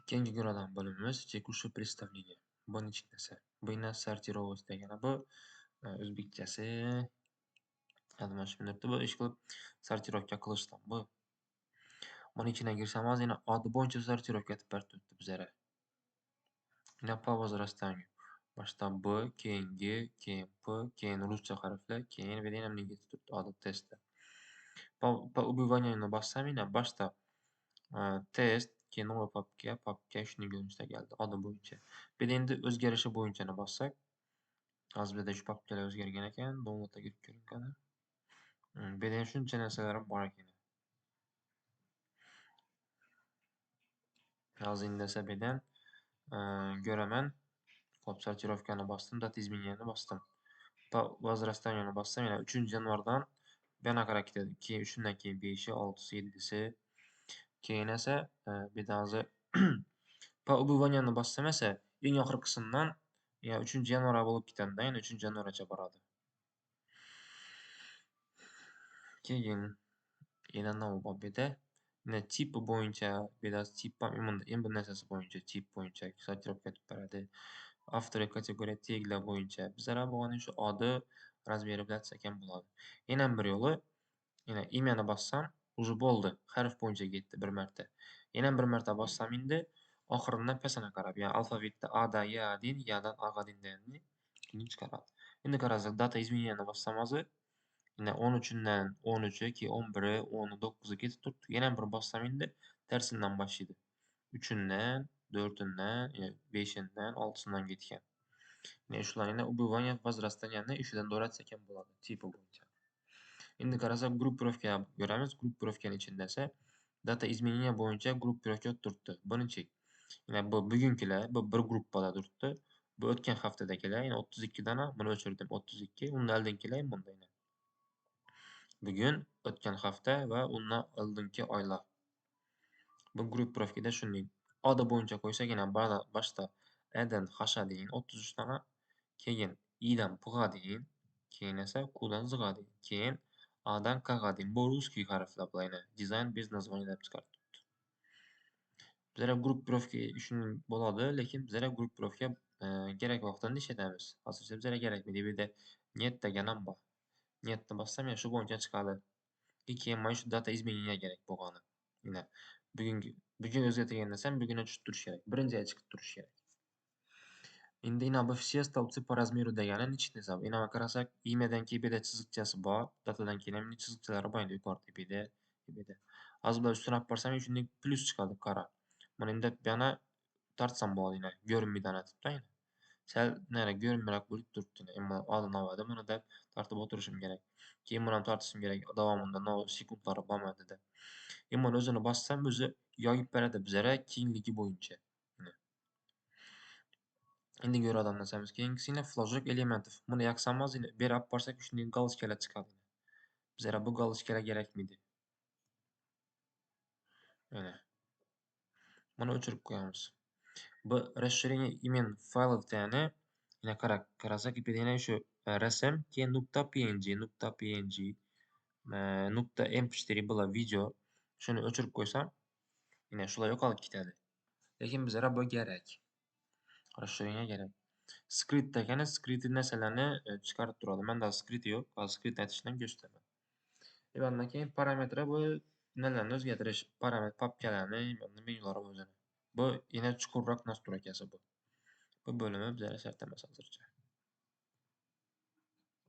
Keyingi ko'radigan bölümümüz tekushi представление. Bu nechik narsa? Buni sortirovать degani bu o'zbekchasi mana shu minutda bu ish qilib sortirovka qilishdan bu. Buni ichiga girsam hozir yana odi bo'yicha sortirovka etib berib turibdi bizlarga. Yana по возрастанию. Boshda B, keyin G, keyin P, keyin ruscha harflar, keyin bu yerda yana nima ketib turibdi odi testda. По убыванию bossam yana boshda test, keyin новая papka shunday yo'nalishda keldi odi bo'yicha. Bu yerda endi o'zgarishi bo'yichani bossak, hozir bu yerda shu papkalar o'zgargan ekan, downloadga kirib ko'ring qani. Bu yerda ham shuncha narsalar ham bor ekan. Hozir endi esa bu yerdan ko'raman. Hop, sortirovkani bosdim, data изменениeni bosdim. По возрастанию bossam, yana 3-yanvardan bu yoqqa qarab ketadi. Keyin shundan keyin 5i, 6si, 7si. Keyin esa bu yerda hozir по убыванию bossam esa eng oxirgisidan yana 3-yanvar bo'lib ketadi-da, yana 3-yanvargacha boradi. Keyin yana nima bor bu yerda? Yana tipi bo'yicha, bu yerda tip input narsasi bo'yicha, tip bo'yicha sortirovka etib beradi. Avtoriya kategoriya taglar bo'yicha bizlar bo'lgan shu odi razmeri bilan ham bo'ladi. Yana bir yo'li, yana imyani bossam, уже bo'ldi. Harf bo'yicha ketdi bir marta. Yana bir marta bossam endi oxiridan pesana qarab, ya'ni alfavitda A-dan Y din, Y-dan A-ga din chiqaradi. Endi qarasak, data изменениeni bossam hozir yana 13dan 13, keyin 11, 10, 9 ketib turibdi. Yana bir bossam endi tersidan boshlaydi. 3dan, 4dan, 5dan, 6dan ketgan. Ya'ni shular yana убывание возрастанияni ishidan do'ratsak ham bo'ladi, tipi bo'yicha. Endi qarasak, группировка ko'ramiz. Группировкаning ichida esa data изменения bo'yicha группировка turibdi. Birinchi, yana bu bugungilar, bu bir gruppada turibdi. Bu o'tgan haftadagilar, yana 32 dan buni o'chirdim, 32. Undan oldingilar ham bunda yana. Bugun, o'tgan hafta va undan oldingi oylar. Bu gruppirovkada shunday. Odi bo'yicha qo'ysak yana boshda A-dan H-ga deyin 33 dana, keyin I-dan P-ga deyin, keyin esa Q-dan Z-ga deyin, keyin A-dan K-ga deyin. Bu russkiy harflar bular yana. Dizayn bez названия deb chiqarib turibdi. Bizlar gruppirovka shunday bo'ladi, lekin bizlar gruppirovka kerak vaqtida ishlatamiz. Hozircha bizlarga kerakmaydi. Bu yerda net degan ham bor. Netni bossam yana shu bo'yicha chiqadi. Keyin mana shu data изменения kerak bo'lgani. Mana bugun o'zgartirgan narsam bugunga tushib turishi kerak. Birinchiga chiqib turishi kerak. Endi yana все столбцы по размеру degani nechta narsa? Yana qarasak, imyadan keyin bu yerda chiziqchasi bor, datadan keyin ham chiziqchalari bor edi yuqorida, bu yerda. Hozir bular ustini olib borsam shunday plyus chiqadi, qara. Mana endi bu yana tortsam bo'ladi yana, ko'rinmaydi turibdi yana. Sal nari ko'rinmayroq bo'lib turibdi. Endi oldin avvalda buni deb tortib o'tirishim kerak. Keyin buni ham tortishim kerak. Davomida sekundlari bo'lmadida. Endi buni o'zini bossam, o'zi yoyib beradi bizlarga kengligi bo'yicha. Endi ko'radigan narsamiz keyingisi fложек elementov. Buni yoqsam hozir berib olib borsak, shunday galочкаlar chiqadi. Bizlarga bu galочкаlar kerakmaydi. Mana. Buni o'chirib qo'yamiz. Bu расширение imen faylov degani yana qarasak, bu yerda yana shu rasm, keyin .png, .mp4 bular video. Shuni o'chirib qo'ysam, yana shular yo'qolib ketadi. Lekin bizlarga bu kerak. Расширение kerak. Script degani script narsalarni chiqarib turadi. Menda script yo'q. Hozir script aytishdan ko'rsataman. Bundan keyin parametr bu nimalarni o'zgartirish, parametr papkalarni, menyular o'zini. Bu yana chuqurroq nastroykasi bu. Bu bo'limi bizlarga shart emas hozircha.